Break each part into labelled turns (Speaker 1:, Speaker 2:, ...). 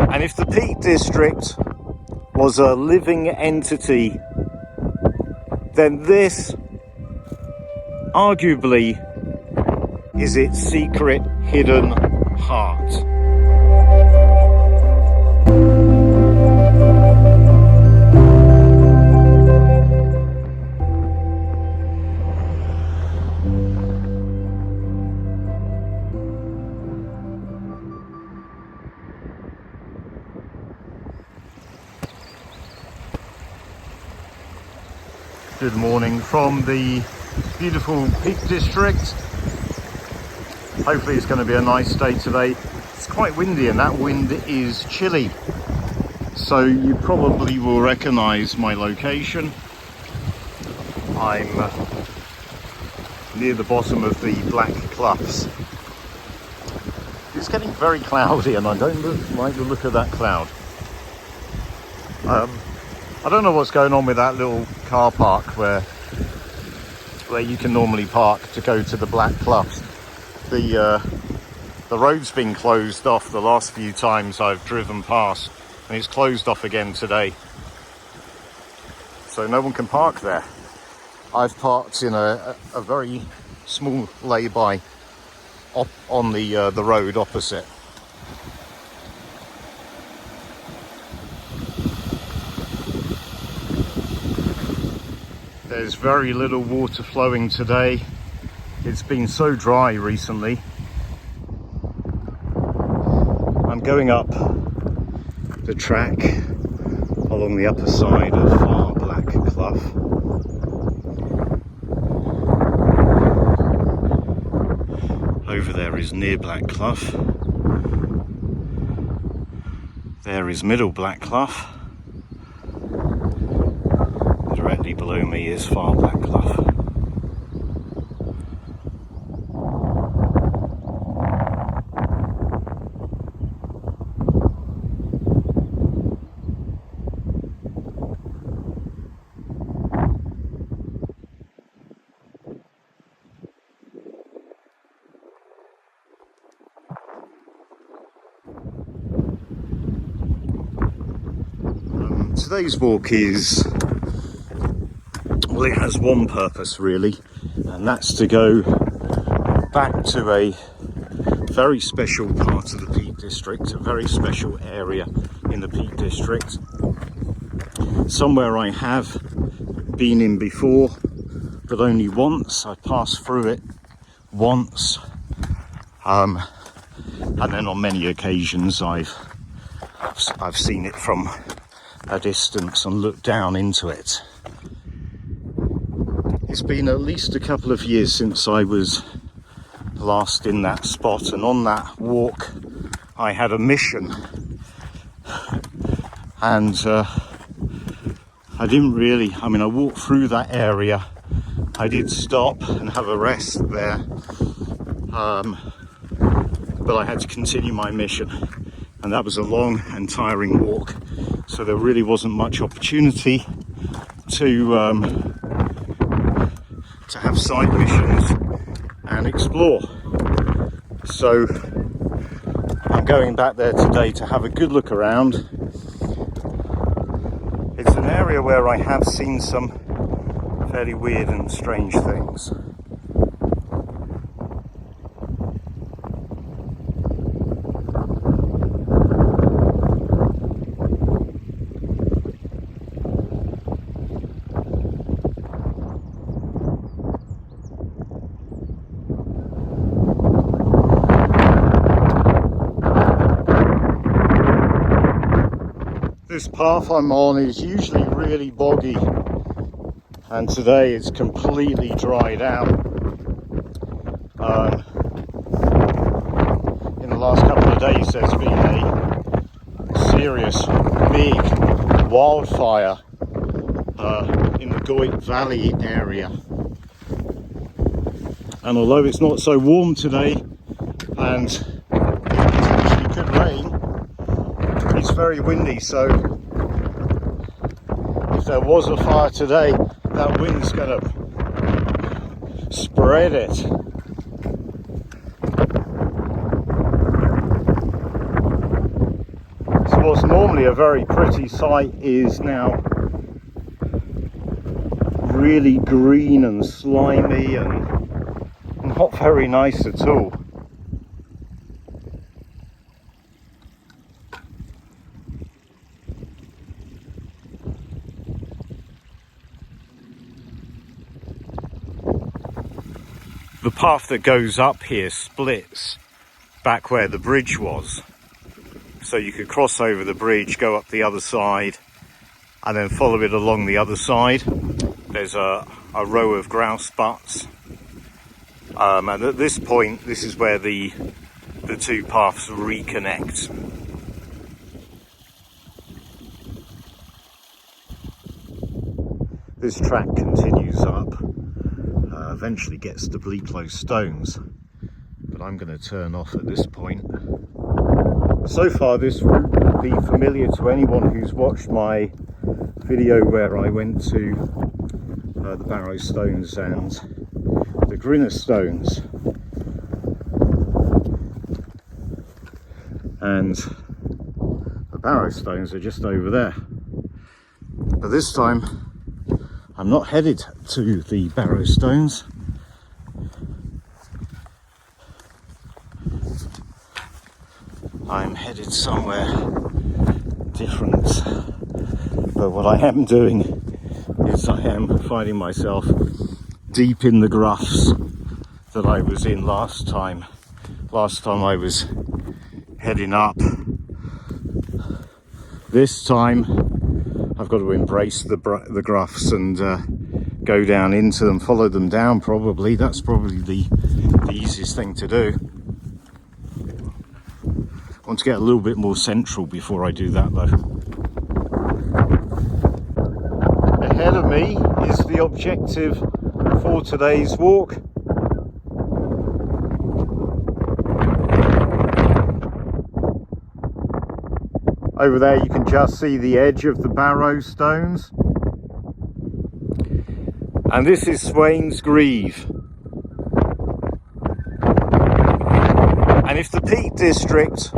Speaker 1: And if the Peak District was a living entity, then this arguably is its secret hidden heart. Good morning from the beautiful Peak District. Hopefully it's going to be a nice day today. It's quite windy and that wind is chilly. So you probably will recognise my location. I'm near the bottom of the Blackluffs. It's getting very cloudy and I don't like the look of that cloud. I don't know what's going on with that little car park where you can normally park to go to the Blackluffs. The road's been closed off the last few times I've driven past, and it's closed off again today. So no one can park there. I've parked in a very small lay-by on the road opposite. There's very little water flowing today. It's been so dry recently. I'm going up the track along the upper side of Blackluff. Over there is near Blackluff. There is middle Blackluff. Directly below me is Far Blackluff. Today's walk is, well, it has one purpose really, and that's to go back to a very special part of the Peak District, a very special area in the Peak District, somewhere I have been in before, but only once. I passed through it once, and then on many occasions I've seen it from a distance and looked down into it. It's been at least a couple of years since I was last in that spot, and on that walk I had a mission, and I walked through that area. I did stop and have a rest there, but I had to continue my mission, and that was a long and tiring walk, so there really wasn't much opportunity to have side missions and explore. So I'm going back there today to have a good look around. It's an area where I have seen some fairly weird and strange things. This path I'm on is usually really boggy, and today it's completely dried out. In the last couple of days there's been a serious big wildfire in the Goit Valley area, and although it's not so warm today and it potentially could rain, it's very windy, so if there was a fire today, that wind's going to spread it. what's normally a very pretty sight is now really green and slimy and not very nice at all. The path that goes up here splits back where the bridge was. So you could cross over the bridge, go up the other side, and then follow it along the other side. There's a row of grouse butts. And at this point, this is where the two paths reconnect. This track continues up. Eventually gets to Blackluff stones, but I'm going to turn off at this point. So far this route will be familiar to anyone who's watched my video where I went to the Barrow Stones and the Grinner Stones, and the Barrow Stones are just over there. But this time I'm not headed to the Barrow Stones. I'm headed somewhere different. But what I am doing is I am finding myself deep in the groughs that I was in last time. Last time I was heading up. This time I've got to embrace the groughs and go down into them, follow them down probably. That's probably the easiest thing to do. I want to get a little bit more central before I do that though. Ahead of me is the objective for today's walk. Over there you can just see the edge of the Barrow Stones. And this is Swains Greave. And if the Peak District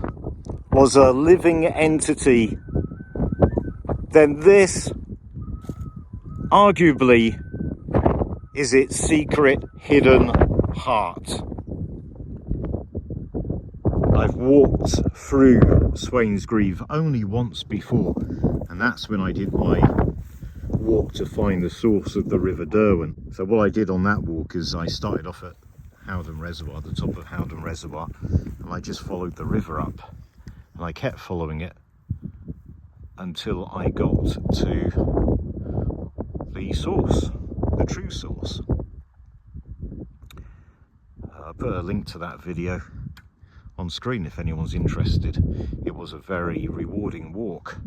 Speaker 1: was a living entity, then this arguably is its secret hidden heart. I've walked through Swains Greave only once before, and that's when I did my walk to find the source of the River Derwent. So what I did on that walk is I started off at Howden Reservoir, the top of Howden Reservoir, and I just followed the river up, and I kept following it until I got to the source, the true source. I'll put a link to that video on screen if anyone's interested. It was a very rewarding walk,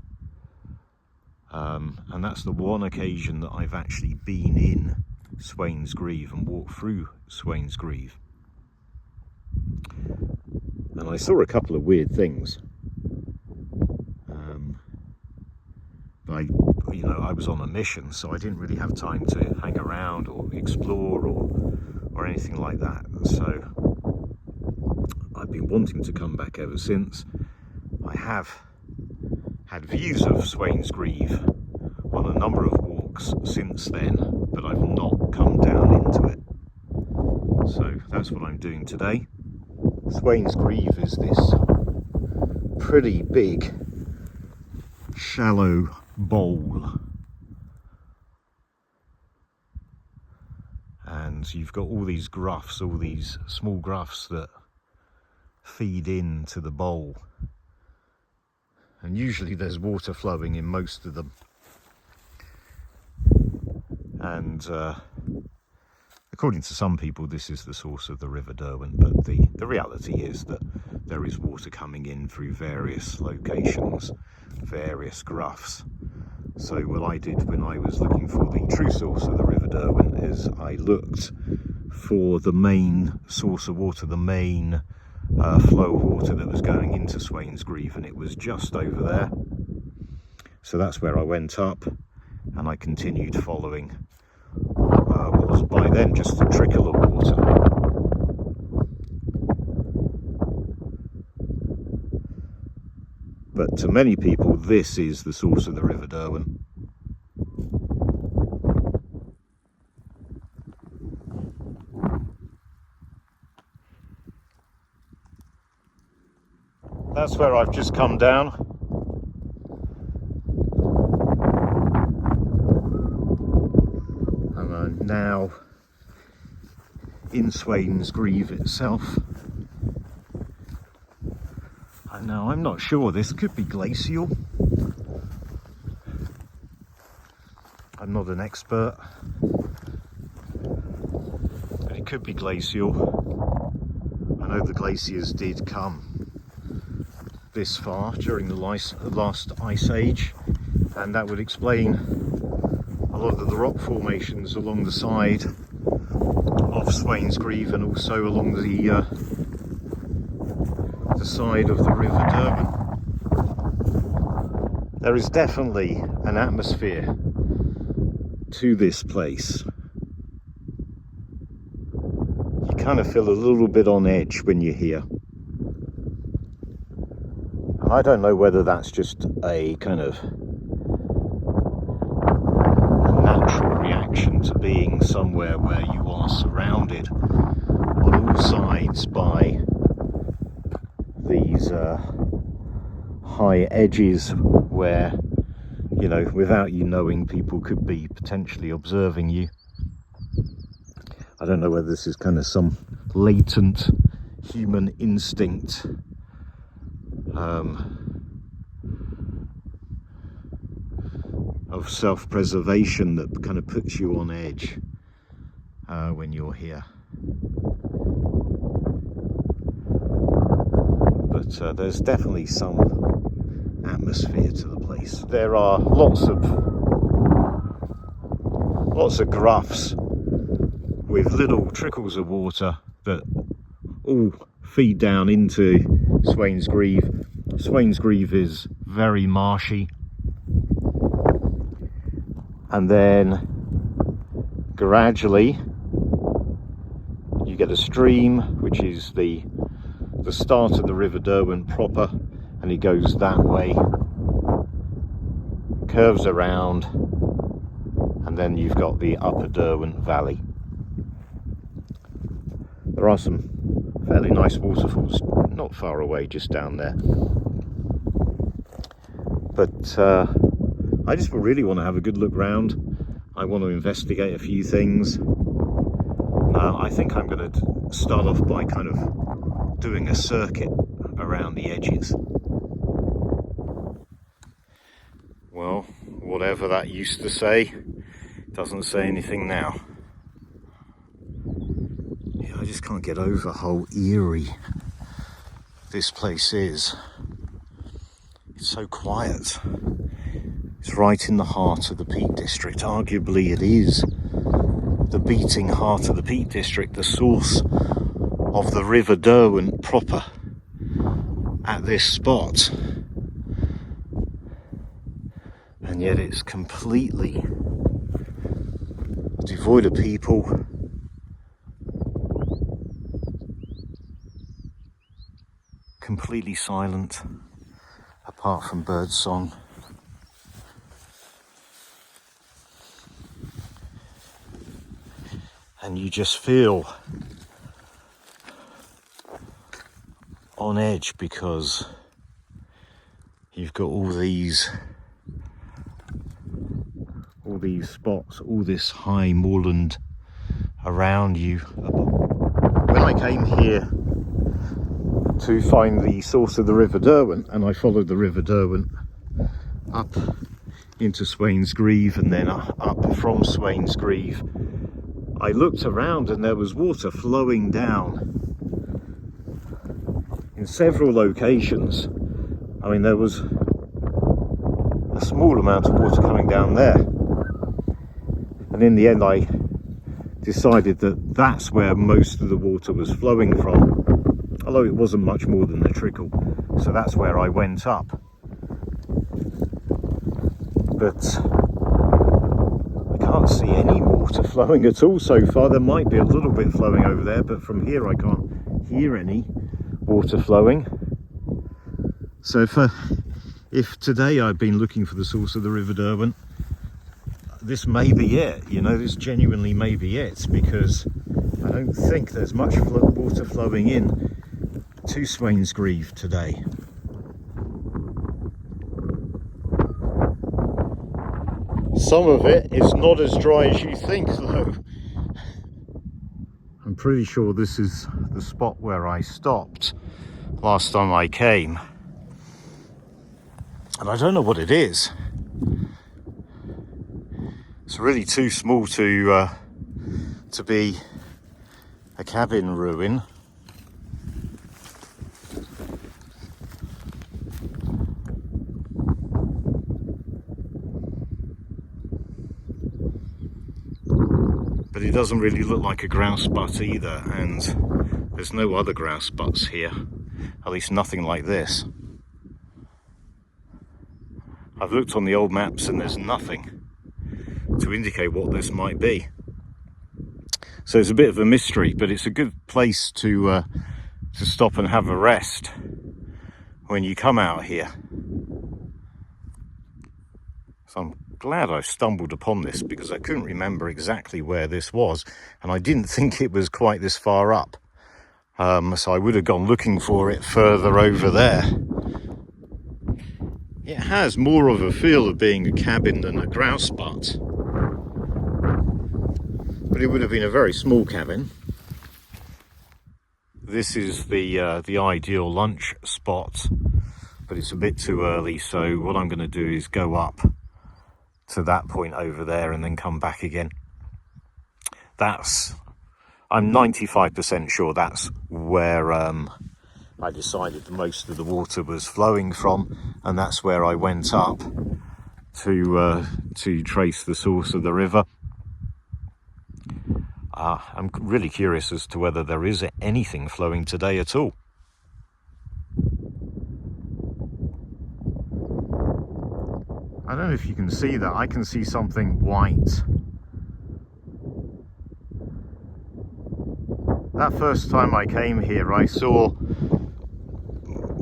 Speaker 1: and that's the one occasion that I've actually been in Swains Greave and walked through Swains Greave. And I saw a couple of weird things. I was on a mission, so I didn't really have time to hang around or explore or anything like that. So I've been wanting to come back ever since. I have had views of Swains Greave on a number of walks since then, but I've not come down into it. So that's what I'm doing today. Swains Greave is this pretty big, shallow bowl. And you've got all these groughs, all these small groughs that feed into the bowl. And usually there's water flowing in most of them. And according to some people, this is the source of the River Derwent, but the reality is that there is water coming in through various locations, various groughs. So what I did when I was looking for the true source of the River Derwent is I looked for the main source of water, the main flow of water that was going into Swains Greave, and it was just over there. So that's where I went up, and I continued following what was by then just a trickle of water. but to many people this is the source of the River Derwin. That's where I've just come down. And I'm now in Swains Greave itself. And now I'm not sure, this could be glacial. I'm not an expert, but it could be glacial. I know the glaciers did come this far during the last ice age, and that would explain a lot of the rock formations along the side of Swains Greave and also along the side of the River Derwin. There is definitely an atmosphere to this place. You kind of feel a little bit on edge when you're here. And I don't know whether that's just a kind of a natural reaction to being somewhere where you are surrounded on all sides by these high edges where, you know, without you knowing, people could be potentially observing you. I don't know whether this is kind of some latent human instinct of self-preservation that kind of puts you on edge when you're here. But there's definitely some atmosphere to the place. There are lots of groughs with little trickles of water that all feed down into Swains Greave. Swains Greave is very marshy, and then gradually you get a stream, which is the start of the River Derwent proper, and it goes that way, curves around, and then you've got the upper Derwent Valley. There are some fairly nice waterfalls not far away, just down there. But I just really want to have a good look round. I want to investigate a few things. I think I'm going to start off by kind of doing a circuit around the edges. Well, whatever that used to say, doesn't say anything now. Yeah, I just can't get over how eerie this place is. It's so quiet. It's right in the heart of the Peak District. Arguably it is the beating heart of the Peak District, the source of the River Derwent proper at this spot. And yet it's completely devoid of people. Completely silent, apart from bird song. And you just feel on edge because you've got all these spots, all this high moorland around you. When I came here to find the source of the River Derwent, and I followed the River Derwent up into Swains Greave and then up from Swains Greave, I looked around and there was water flowing down in several locations. I mean, there was a small amount of water coming down there, and in the end I decided that that's where most of the water was flowing from, although it wasn't much more than a trickle. So that's where I went up. But I can't see any water flowing at all so far. There might be a little bit flowing over there, but from here I can't hear any water flowing. So if today I've been looking for the source of the River Derwent, this may be it, you know, this genuinely may be it, because I don't think there's much water flowing in to Swains Greave today. Some of it is not as dry as you think though. I'm pretty sure this is the spot where I stopped last time I came. And I don't know what it is. It's really too small to be a cabin ruin. But it doesn't really look like a grouse butt either, and there's no other grouse butts here, at least nothing like this. I've looked on the old maps and there's nothing to indicate what this might be. So it's a bit of a mystery, but it's a good place to stop and have a rest when you come out here. So I'm glad I stumbled upon this, because I couldn't remember exactly where this was, and I didn't think it was quite this far up. So I would have gone looking for it further over there. It has more of a feel of being a cabin than a grouse butt, but it would have been a very small cabin. This is the ideal lunch spot, but it's a bit too early, so what I'm going to do is go up to that point over there and then come back again. I'm 95% sure that's where I decided most of the water was flowing from, and that's where I went up to trace the source of the river. I'm really curious as to whether there is anything flowing today at all. I don't know if you can see that. I can see something white. That first time I came here, I saw,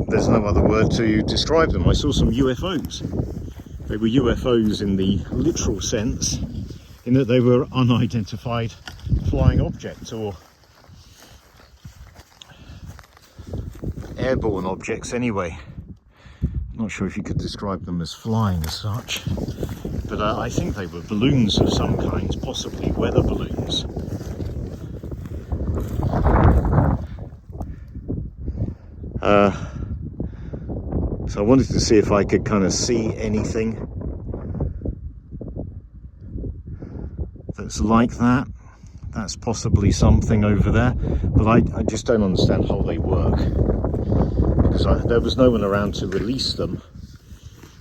Speaker 1: there's no other word to describe them, I saw some UFOs. They were UFOs in the literal sense, in that they were unidentified flying objects, or airborne objects anyway. Not sure if you could describe them as flying as such, but I think they were balloons of some kind, possibly weather balloons. So I wanted to see if I could kind of see anything that's like that. That's possibly something over there, but I just don't understand how they work, because there was no one around to release them,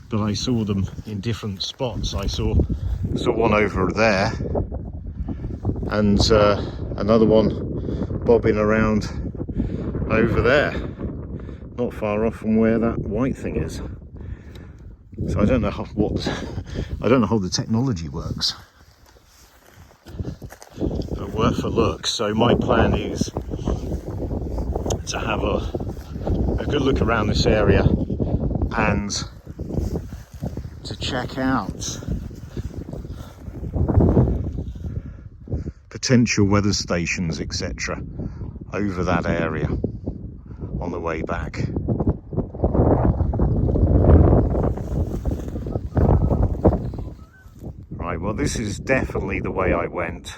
Speaker 1: but I saw them in different spots. I saw one over there, and another one bobbing around over there, not far off from where that white thing is. So I don't know how the technology works, but worth a look. So my plan is to have a good look around this area and to check out potential weather stations, etc., over that area on the way back. Right, well, this is definitely the way I went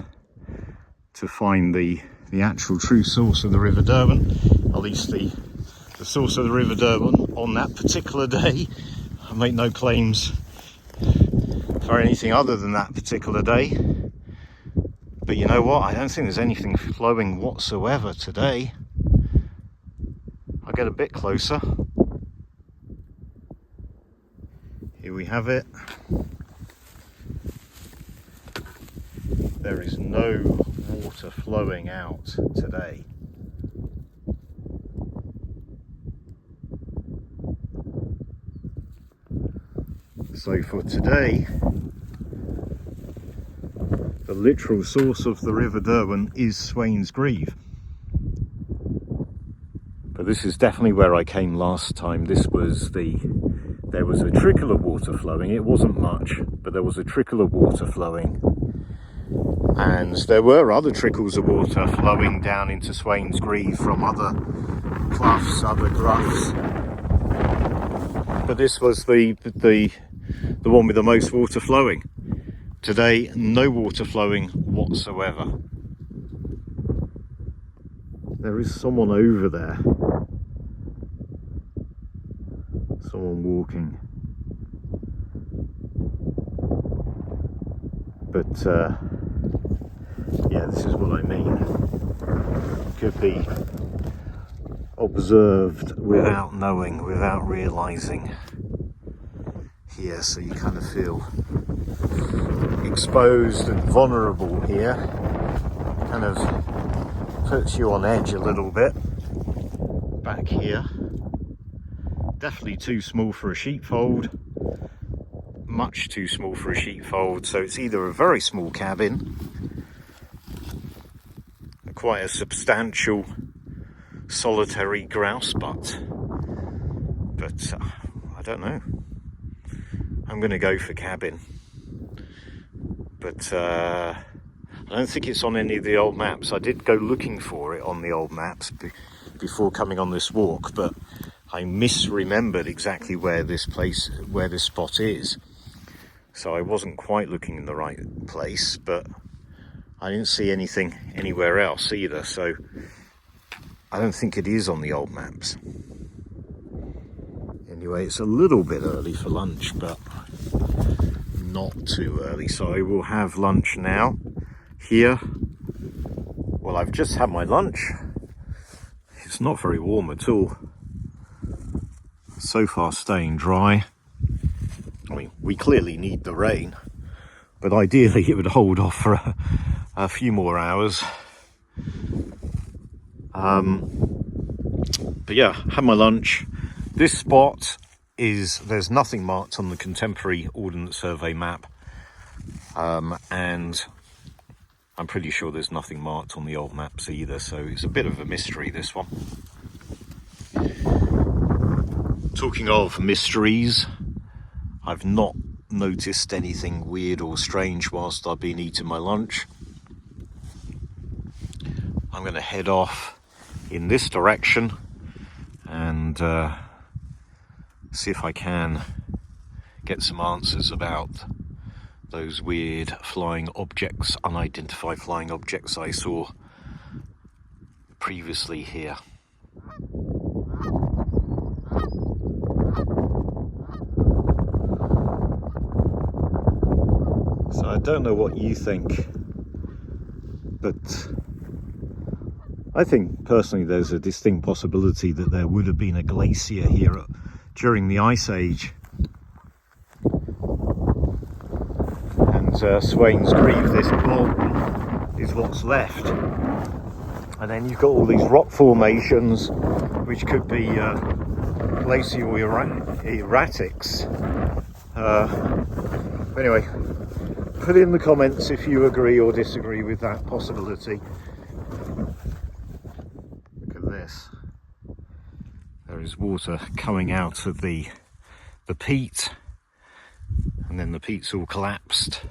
Speaker 1: to find the actual true source of the River Derwent, at least the source of the River Derwent on that particular day. I make no claims for anything other than that particular day, but you know what, I don't think there's anything flowing whatsoever today. I'll get a bit closer. Here we have it. There is no water flowing out today. So for today, the literal source of the River Derwent is Swains Greave. But this is definitely where I came last time. This was the there was a trickle of water flowing. It wasn't much, but there was a trickle of water flowing. And there were other trickles of water flowing down into Swains Greave from other Clafs, other gruffs. But this was the one with the most water flowing. Today, no water flowing whatsoever. There is someone over there. Someone walking. But yeah, this is what I mean. Could be observed without knowing, without realizing here, so you kind of feel exposed and vulnerable here. Kind of puts you on edge a little bit. Back here, definitely too small for a sheepfold, much too small for a sheepfold, so it's either a very small cabin, quite a substantial solitary grouse butt, but I don't know. I'm going to go for cabin, but I don't think it's on any of the old maps. I did go looking for it on the old maps before coming on this walk, but I misremembered exactly where this spot is, so I wasn't quite looking in the right place, but I didn't see anything anywhere else either, so I don't think it is on the old maps. Anyway, it's a little bit early for lunch, but not too early, so I will have lunch now here. Well, I've just had my lunch. It's not very warm at all. So far staying dry. I mean, we clearly need the rain, but ideally it would hold off for a few more hours. But yeah, had my lunch. This spot there's nothing marked on the contemporary Ordnance Survey map, and I'm pretty sure there's nothing marked on the old maps either, so it's a bit of a mystery, this one. Talking of mysteries, I've not noticed anything weird or strange whilst I've been eating my lunch. I'm going to head off in this direction and see if I can get some answers about those weird flying objects, unidentified flying objects I saw previously here. So I don't know what you think, but I think personally there's a distinct possibility that there would have been a glacier here during the Ice Age. And Swains Greave, this blob, is what's left. And then you've got all these rock formations, which could be glacial erratics. Anyway, put in the comments if you agree or disagree with that possibility. Look at this. There is water coming out of the peat, and then the peat's all collapsed.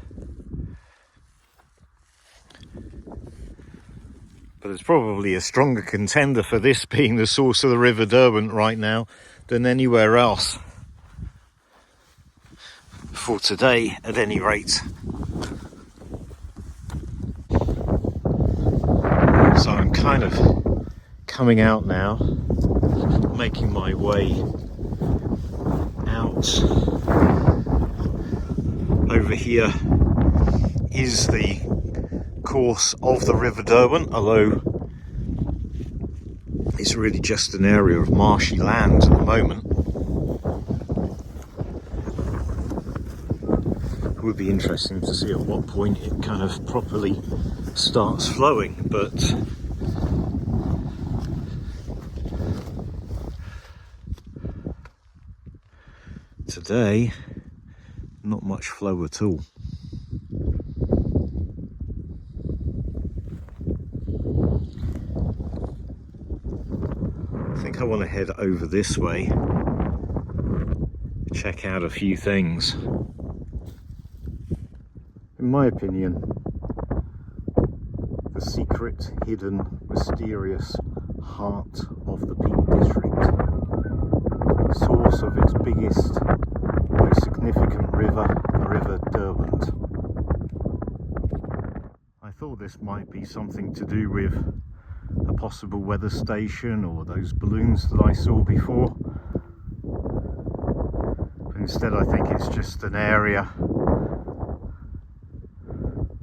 Speaker 1: But it's probably a stronger contender for this being the source of the River Derwent right now than anywhere else. For today, at any rate. So I'm kind of coming out now, making my way out. Over here is the course of the River Derwent, although it's really just an area of marshy land at the moment. It would be interesting to see at what point it kind of properly starts flowing, but today not much flow at all. I think I want to head over this way, check out a few things. In my opinion, the secret, hidden, mysterious heart of the Peak District, source of its biggest, most significant river, the River Derwent. I thought this might be something to do with a possible weather station or those balloons that I saw before. But instead I think it's just an area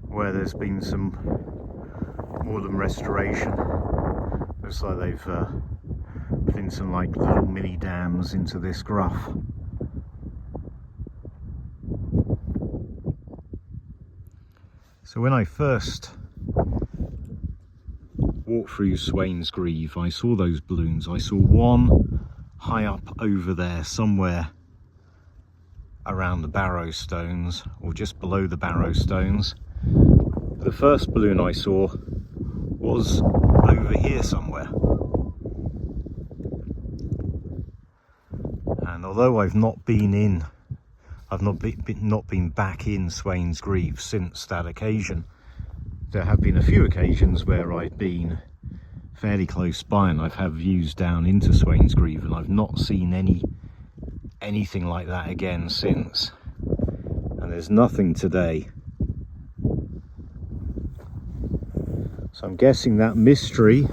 Speaker 1: where there's been some more than restoration. Looks like they've put in some like little mini dams into this gruff. So when I first walked through Swains Greave, I saw those balloons. I saw one high up over there somewhere around the Barrow Stones, or just below the Barrow Stones. The first balloon I saw was over here somewhere. And although I've not been back in Swains Greave since that occasion, there have been a few occasions where I've been fairly close by and I've had views down into Swains Greave, and I've not seen anything like that again since. And there's nothing today. So I'm guessing that mystery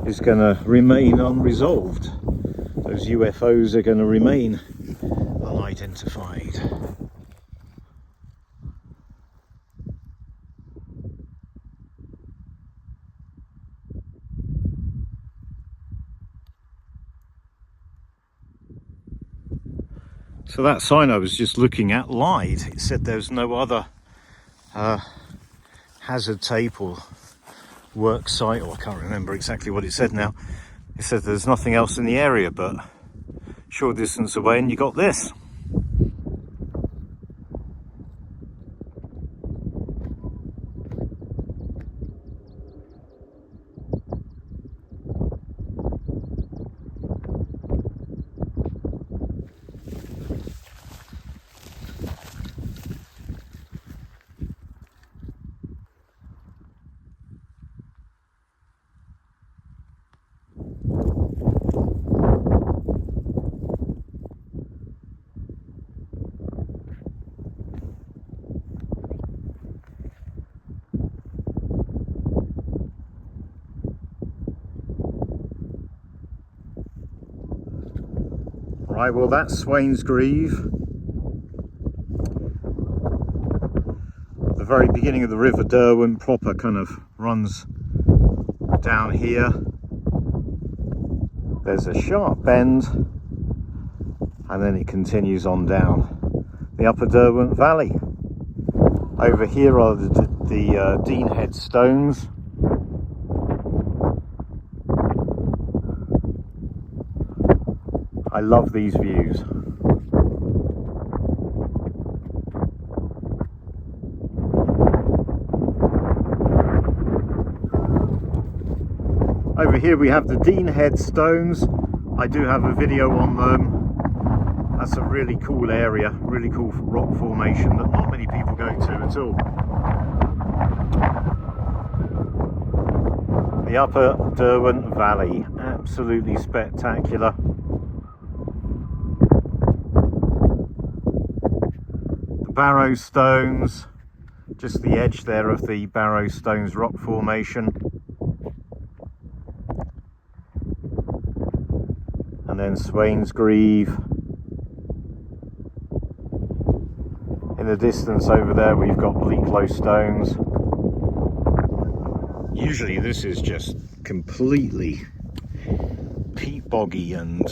Speaker 1: is going to remain unresolved. Those UFOs are going to remain unidentified. So that sign I was just looking at lied. It said there was no other hazard tape or work site, or I can't remember exactly what it said now. It said there's nothing else in the area, but short distance away and you got this. Right, well that's Swains Greave. The very beginning of the River Derwin proper kind of runs down here. There's a sharp bend and then it continues on down the upper Derwent Valley. Over here are the Dean Head Stones. I love these views. Over here we have the Dean Head Stones. I do have a video on them. That's a really cool area, really cool rock formation that not many people go to at all. The upper Derwent Valley, absolutely spectacular. Barrow Stones, just the edge there of the Barrow Stones rock formation, and then Swains Greave. In the distance over there we've got Blackluff Stones. Usually this is just completely peat boggy, and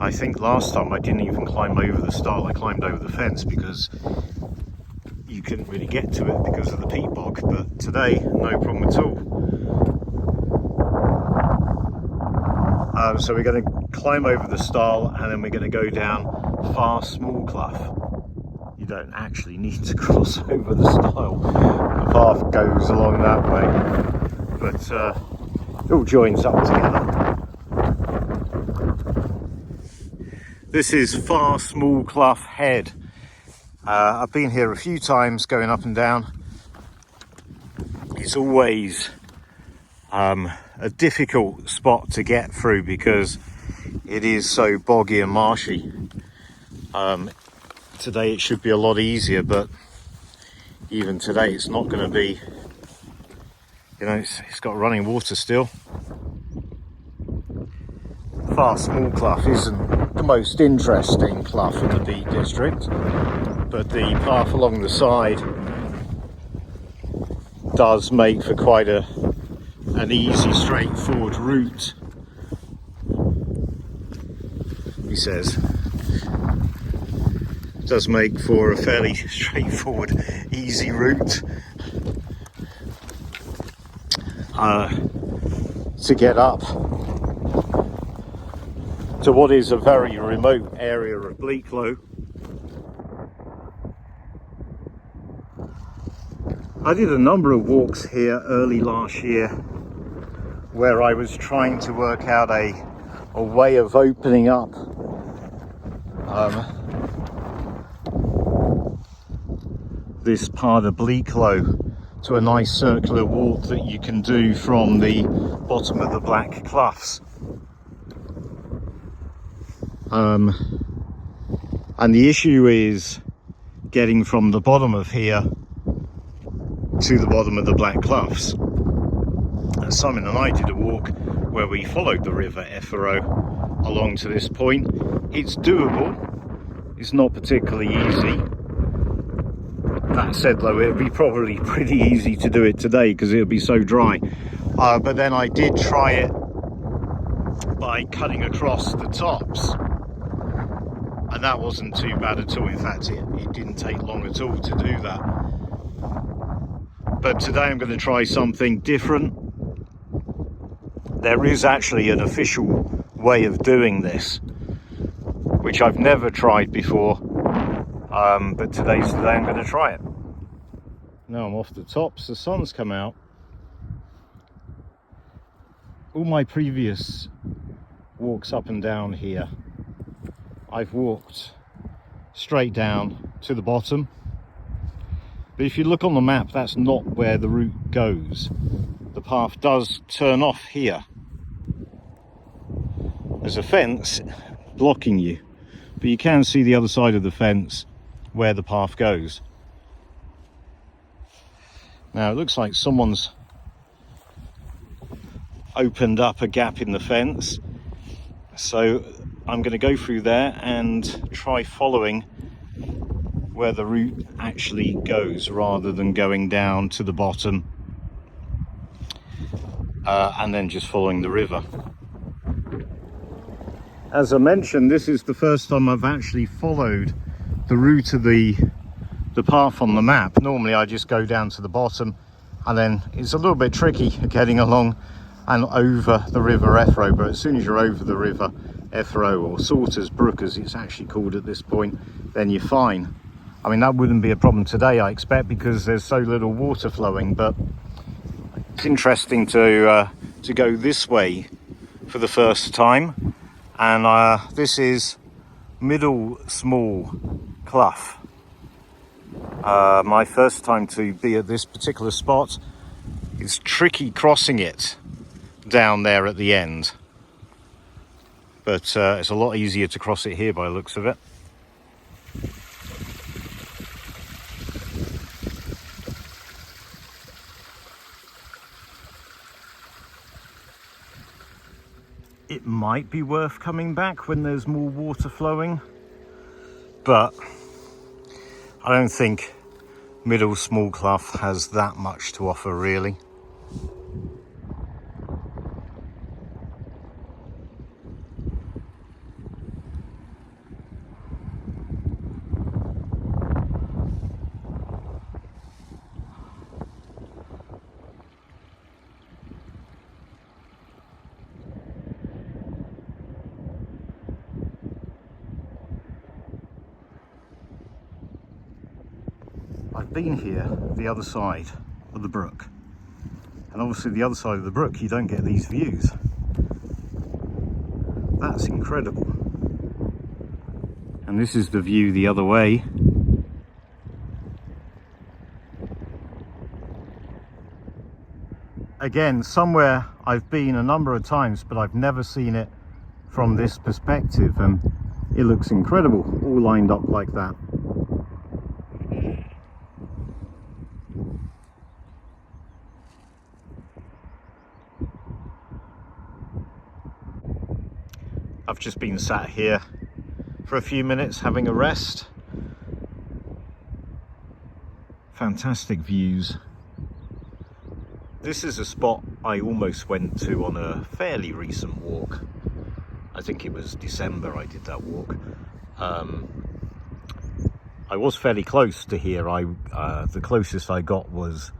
Speaker 1: I think last time I didn't even climb over the stile. I climbed over the fence because you couldn't really get to it because of the peat bog, but today no problem at all. So we're going to climb over the stile and then we're going to go down Far Small Claf. You don't actually need to cross over the stile. The path goes along that way, but it all joins up together. This is Far Small Claf Head. I've been here a few times going up and down. It's always a difficult spot to get through because it is so boggy and marshy. Today it should be a lot easier, but even today it's not going to be, you know, it's got running water still. Far Small Claf isn't the most interesting Claf in the Peak District, but the path along the side does make for quite an easy, straightforward route, he says. It does make for a fairly straightforward, easy route to get up to what is a very remote area of Blackluff. I did a number of walks here early last year where I was trying to work out a way of opening up this part of Blackluff to a nice circular walk that you can do from the bottom of the Black Cloughs. And the issue is getting from the bottom of here to the bottom of the Black Cloughs. Simon and I did a walk where we followed the river Effero along to this point. It's doable, it's not particularly easy. That said though, it would be probably pretty easy to do it today because it would be so dry. But then I did try it by cutting across the tops, and that wasn't too bad at all. In fact, it didn't take long at all to do that. But today I'm going to try something different. There is actually an official way of doing this, which I've never tried before, but today's the day I'm going to try it. Now I'm off the tops, the sun's come out. All my previous walks up and down here, I've walked straight down to the bottom. But if you look on the map, that's not where the route goes. The path does turn off here. There's a fence blocking you, but you can see the other side of the fence where the path goes. Now it looks like someone's opened up a gap in the fence, so I'm going to go through there and try following where the route actually goes rather than going down to the bottom and then just following the river. As I mentioned, this is the first time I've actually followed the route of the path on the map. Normally I just go down to the bottom, and then it's a little bit tricky getting along and over the river Effero, but as soon as you're over the river Effero, or Salters Brook as it's actually called at this point, then you're fine. I mean, that wouldn't be a problem today, I expect, because there's so little water flowing, but it's interesting to go this way for the first time. And this is Middle Small Claf. My first time to be at this particular spot. It's tricky crossing it down there at the end, but it's a lot easier to cross it here by the looks of it. It might be worth coming back when there's more water flowing, but I don't think Middle Small Claf has that much to offer really. I've been here the other side of the brook, and obviously the other side of the brook you don't get these views. That's incredible. And this is the view the other way. Again, somewhere I've been a number of times, but I've never seen it from this perspective, and it looks incredible, all lined up like that. I've just been sat here for a few minutes having a rest. Fantastic views. This is a spot I almost went to on a fairly recent walk. I think it was December I did that walk. I was fairly close to here. The closest I got was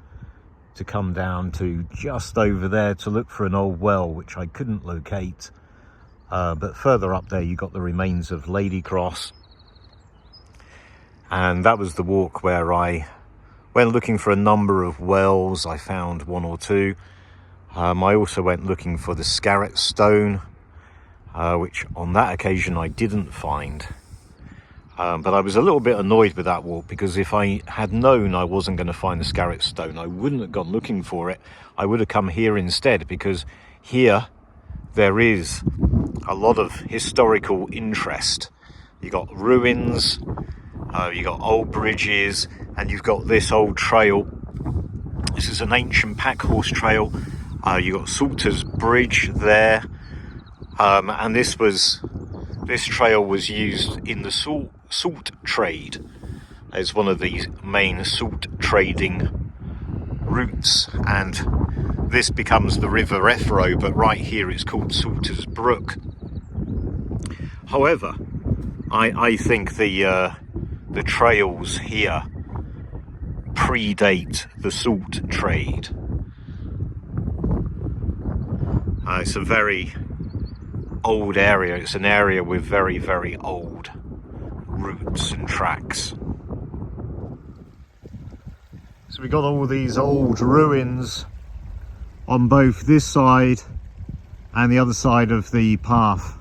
Speaker 1: to come down to just over there to look for an old well, which I couldn't locate. But further up there you got the remains of Lady Cross, and that was the walk where I went looking for a number of wells. I found one or two. I also went looking for the Scarlet Stone, which on that occasion I didn't find. But I was a little bit annoyed with that walk, because if I had known I wasn't going to find the Scarlet Stone, I wouldn't have gone looking for it. I would have come here instead, because here there is a lot of historical interest. You got ruins, you got old bridges, and you've got this old trail. This is an ancient pack horse trail. You got Salter's Bridge there, and this trail was used in the salt trade as one of the main salt trading routes, and this becomes the River Effro, but right here it's called Salter's Brook. However, I think the trails here predate the salt trade. It's a very old area. It's an area with very, very old routes and tracks. So we got all these old ruins on both this side and the other side of the path.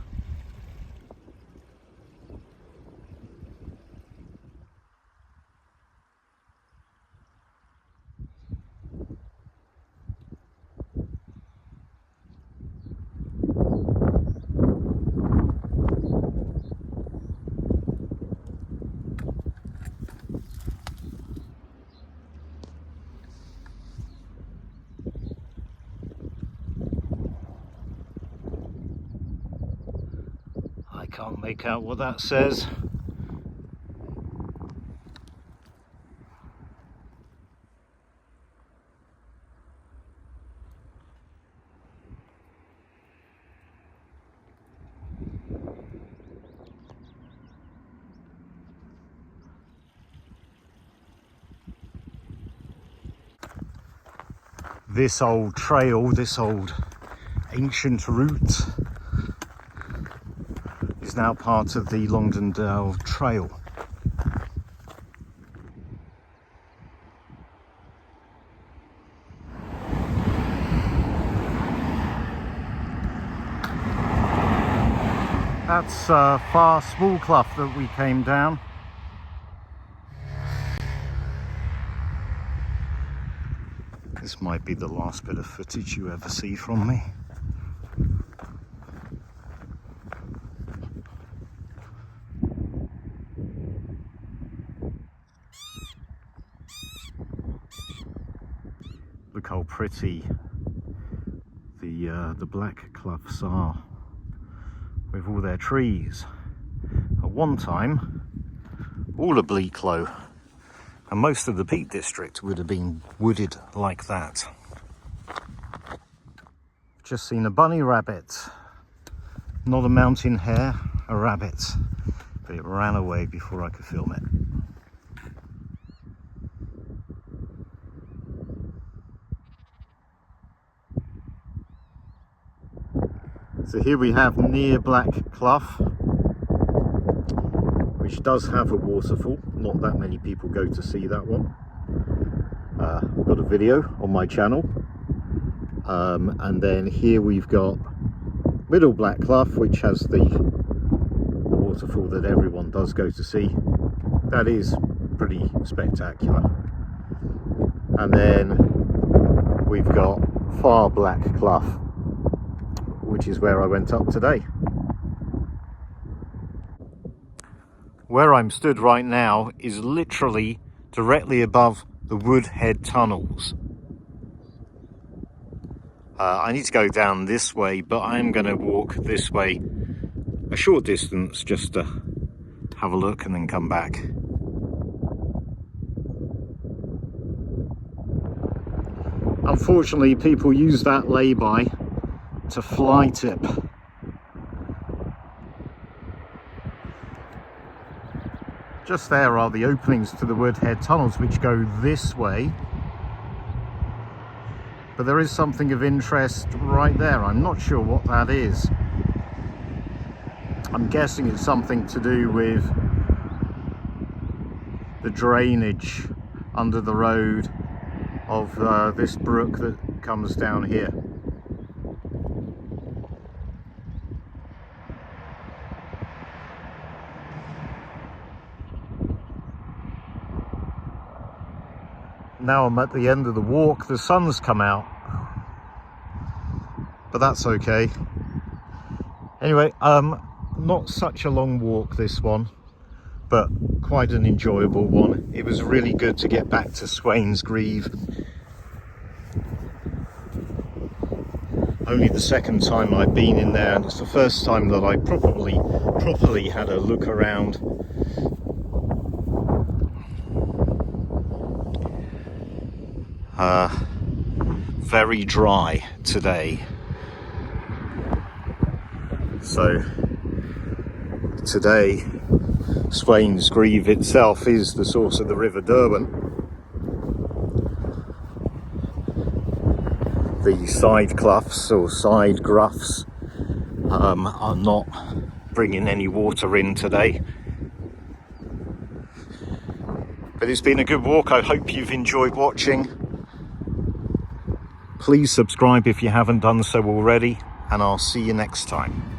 Speaker 1: Can't make out what that says. This old trail, this old ancient route, is now part of the Dell Trail. That's far small Claf that we came down. This might be the last bit of footage you ever see from me. Look how pretty the Blackluffs are with all their trees. At one time, all of Blackluff and most of the Peak District would have been wooded like that. Just seen a bunny rabbit, not a mountain hare, a rabbit, but it ran away before I could film it. So here we have near Blackluff, which does have a waterfall. Not that many people go to see that one. I've got a video on my channel. And then here we've got Middle Blackluff, which has the waterfall that everyone does go to see. That is pretty spectacular. And then we've got far Blackluff, which is where I went up today. Where I'm stood right now is literally directly above the Woodhead tunnels. I need to go down this way, but I'm going to walk this way a short distance just to have a look and then come back. Unfortunately, people use that lay-by to fly tip. Just there are the openings to the Woodhead tunnels, which go this way. But there is something of interest right there. I'm not sure what that is. I'm guessing it's something to do with the drainage under the road of this brook that comes down here. Now I'm at the end of the walk. The sun's come out, but that's okay. Anyway, not such a long walk this one, but quite an enjoyable one. It was really good to get back to Swains Greave. Only the second time I've been in there, and it's the first time that I properly had a look around. Very dry today. So today, Swains Greave itself is the source of the River Derwent. The side cloughs or side gruffs are not bringing any water in today. But it's been a good walk. I hope you've enjoyed watching. Please subscribe if you haven't done so already, and I'll see you next time.